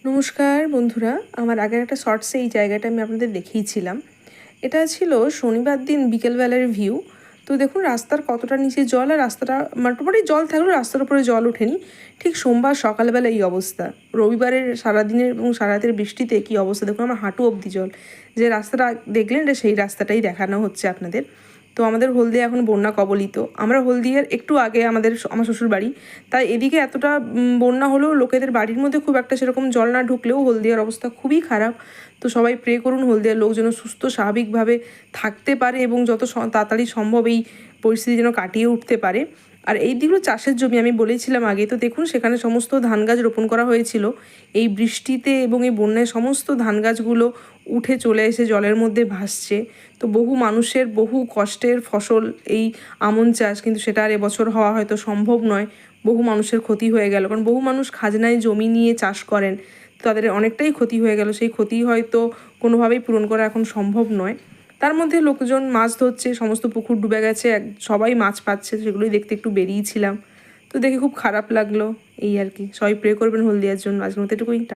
নমস্কার বন্ধুরা, আমার আগের একটা শর্টসে এই জায়গাটা আমি আপনাদের দেখিয়েছিলাম। এটা ছিল শনিবার দিন বিকেলবেলার ভিউ। তো দেখুন রাস্তার কতটা নিচে জল, আর রাস্তাটা মোটামুটি জল থাকলেও রাস্তার উপরে জল ওঠেনি। ঠিক সোমবার সকালবেলা এই অবস্থা, রবিবারের সারাদিনের এবং সারা রাতের বৃষ্টিতে কী অবস্থা দেখুন, আমার হাঁটু অবধি জল। যে রাস্তাটা দেখলেন এটা সেই রাস্তাটাই দেখানো হচ্ছে আপনাদের। তো আমাদের হলদিয়া এখন বন্যা কবলিত। আমরা হলদিয়ার একটু আগে আমার শ্বশুর বাড়ি, তাই এদিকে এতটা বন্যা হলেও লোকেদের বাড়ির মধ্যে খুব একটা সেরকম জল না ঢুকলেও হলদিয়ার অবস্থা খুবই খারাপ। তো সবাই প্রে করুন হলদিয়ার লোক যেন সুস্থ স্বাভাবিকভাবে থাকতে পারে এবং যত তাড়াতাড়ি সম্ভব এই পরিস্থিতি যেন কাটিয়ে উঠতে পারে। আর এই দিকগুলো চাষের জমি, আমি বলেছিলাম আগে। তো দেখুন সেখানে সমস্ত ধান গাছ রোপণ করা হয়েছিল। এই বৃষ্টিতে এবং এই বন্যায় সমস্ত ধান গাছগুলো উঠে চলে এসে জলের মধ্যে ভাসছে। তো বহু মানুষের বহু কষ্টের ফসল এই আমন চাষ, কিন্তু সেটা আর এবছর হওয়া হয়তো সম্ভব নয়। বহু মানুষের ক্ষতি হয়ে গেল, কারণ বহু মানুষ খাজনায় জমি নিয়ে চাষ করেন। তাদের অনেকটাই ক্ষতি হয়ে গেল, সেই ক্ষতি হয়তো কোনোভাবেই পূরণ করা এখন সম্ভব নয়। তার মধ্যে লোকজন মাছ ধরছে, সমস্ত পুকুর ডুবে গেছে, সবাই মাছ পাচ্ছে, সেগুলোই দেখতে একটু বেরিয়েছিলাম। তো দেখে খুব খারাপ লাগলো। এই আর কি, সবাই প্রে করবেন হলদিয়ার জন্য। আজকের মতো এটুকুই।